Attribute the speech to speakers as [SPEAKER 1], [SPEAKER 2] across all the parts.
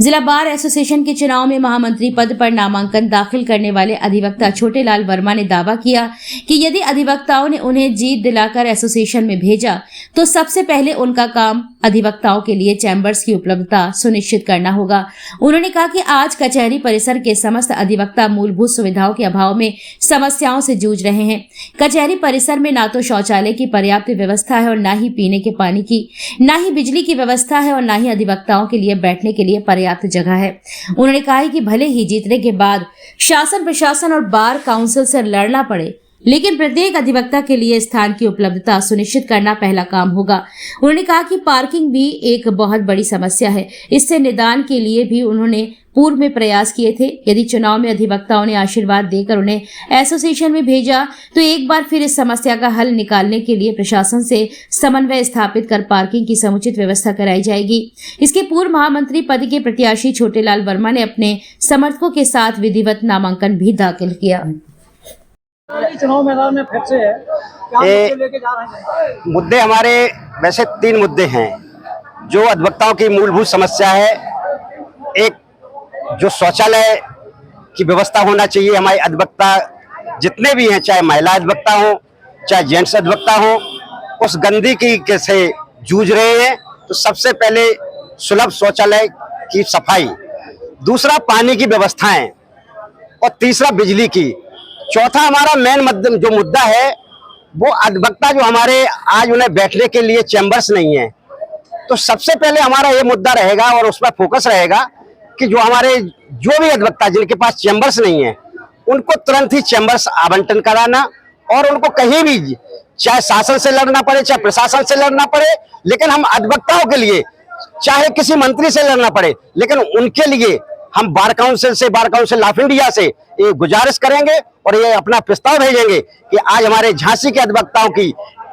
[SPEAKER 1] जिला bar association के चुनाव में महामंत्री पद पर नामांकन दाखिल करने वाले अधिवक्ता छोटेलाल वर्मा ने दावा किया कि यदि अधिवक्ताओं ने उन्हें जीत दिलाकर एसोसिएशन में भेजा तो सबसे पहले उनका काम अधिवक्ताओं के लिए चैम्बर्स की उपलब्धता सुनिश्चित करना होगा। उन्होंने कहा कि आज कचहरी परिसर के समस्त अधिवक्ता मूलभूत सुविधाओं के अभाव में समस्याओं से जूझ रहे हैं। कचहरी परिसर में ना तो शौचालय की पर्याप्त व्यवस्था है और न ही पीने के पानी की, न ही बिजली की व्यवस्था है और न ही अधिवक्ताओं के लिए बैठने के लिए पर्याप्त जगह है। उन्होंने कहा है कि भले ही जीतने के बाद शासन प्रशासन और बार काउंसिल से लड़ना पड़े, लेकिन प्रत्येक अधिवक्ता के लिए स्थान की उपलब्धता सुनिश्चित करना पहला काम होगा। उन्होंने कहा कि पार्किंग भी एक बहुत बड़ी समस्या है। इससे निदान के लिए भी उन्होंने पूर्व में प्रयास किए थे। यदि चुनाव में अधिवक्ताओं ने आशीर्वाद देकर उन्हें एसोसिएशन में भेजा तो एक बार फिर इस समस्या का हल निकालने के लिए प्रशासन से समन्वय स्थापित कर पार्किंग की समुचित व्यवस्था कराई जाएगी। इसके पूर्व महामंत्री पद के प्रत्याशी छोटेलाल वर्मा ने अपने समर्थकों के साथ विधिवत नामांकन भी दाखिल किया।
[SPEAKER 2] चुनाव मैदान में फिर से है, क्या मुद्दे लेके जा रहे हैं?
[SPEAKER 3] मुद्दे हमारे वैसे 3 मुद्दे हैं जो अधिवक्ताओं की मूलभूत समस्या है। एक, जो शौचालय की व्यवस्था होना चाहिए। हमारे अधिवक्ता जितने भी हैं, चाहे महिला अधिवक्ता हो चाहे जेंट्स अधिवक्ता हो, उस गंदगी से जूझ रहे हैं। तो सबसे पहले सुलभ शौचालय की सफाई, दूसरा पानी की व्यवस्थाएं और तीसरा बिजली की। चौथा हमारा मेन जो मुद्दा है वो अधिवक्ता जो हमारे आज उन्हें बैठने के लिए चैम्बर्स नहीं है। तो सबसे पहले हमारा ये मुद्दा रहेगा और उस पर फोकस रहेगा कि जो हमारे जो भी अधिवक्ता जिनके पास चैम्बर्स नहीं है उनको तुरंत ही चैम्बर्स आवंटन कराना, और उनको कहीं भी चाहे शासन से लड़ना पड़े चाहे प्रशासन से लड़ना पड़े, लेकिन हम अधिवक्ताओं के लिए चाहे किसी मंत्री से लड़ना पड़े, लेकिन उनके लिए हम बार काउंसिल ऑफ इंडिया से ये गुजारिश करेंगे और ये अपना प्रस्ताव भेजेंगे कि आज हमारे झांसी के अधिवक्ताओं की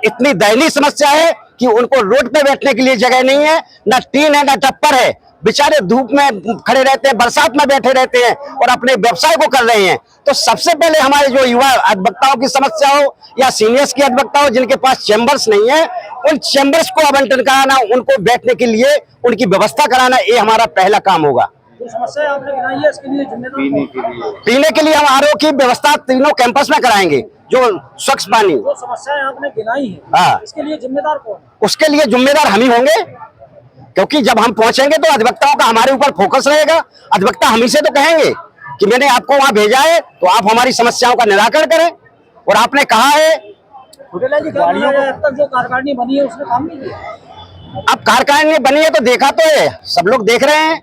[SPEAKER 3] इतनी दयनीय समस्या है कि उनको रोड पे बैठने के लिए जगह नहीं है, न टीन है न टप्पर है। बेचारे धूप में खड़े रहते हैं, बरसात में बैठे रहते हैं और अपने व्यवसाय को कर रहे हैं। तो सबसे पहले हमारे जो युवा अधिवक्ताओं की समस्या हो या सीनियर्स की अधिवक्ता हो जिनके पास चैम्बर्स नहीं है, उन चैम्बर्स को आवंटन कराना, उनको बैठने के लिए उनकी व्यवस्था कराना, ये हमारा पहला काम होगा।
[SPEAKER 2] समस्या आपने गिनाई है, इसके लिए जिम्मेदार
[SPEAKER 3] पीने के लिए हम आरओ की व्यवस्था तीनों कैंपस में कराएंगे, जो स्वच्छ पानी।
[SPEAKER 2] जो समस्याएं आपने गिनाई है,
[SPEAKER 3] हाँ,
[SPEAKER 2] इसके लिए जिम्मेदार कौन?
[SPEAKER 3] उसके लिए जिम्मेदार हम ही होंगे, क्योंकि जब हम पहुंचेंगे तो अधिवक्ताओं का हमारे ऊपर फोकस रहेगा। अधिवक्ता हम ही से तो कहेंगे कि मैंने आपको वहां भेजा है तो आप हमारी समस्याओं का निराकरण करें। और आपने कहा है
[SPEAKER 2] अब तक जो कार्यकारिणी बनी है उसने काम नहीं किया।
[SPEAKER 3] अब कार्यकारिणी बनी है तो देखा तो है, सब लोग देख रहे हैं,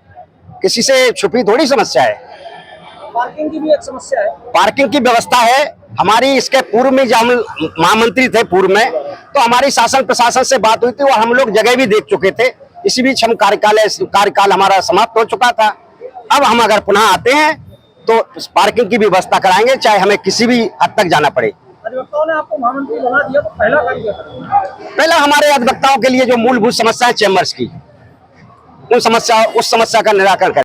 [SPEAKER 3] किसी से छुपी थोड़ी समस्या है।
[SPEAKER 2] पार्किंग की भी एक समस्या है।
[SPEAKER 3] पार्किंग की व्यवस्था है हमारी। इसके पूर्व में जब हम महामंत्री थे पूर्व में, तो हमारी शासन प्रशासन से बात हुई थी और हम लोग जगह भी देख चुके थे। इसी बीच हम कार्यकाल हमारा समाप्त हो चुका था। अब हम अगर पुनः आते हैं तो पार्किंग की व्यवस्था कराएंगे, चाहे हमें किसी भी हद तक जाना पड़े।
[SPEAKER 2] अधिवक्ताओं ने आपको महामंत्री बना दिया तो पहला काम क्या करेंगे?
[SPEAKER 3] पहला हमारे अधिवक्ताओं के लिए जो मूलभूत समस्या है चैम्बर्स की, उस समस्या का निराकरण करें।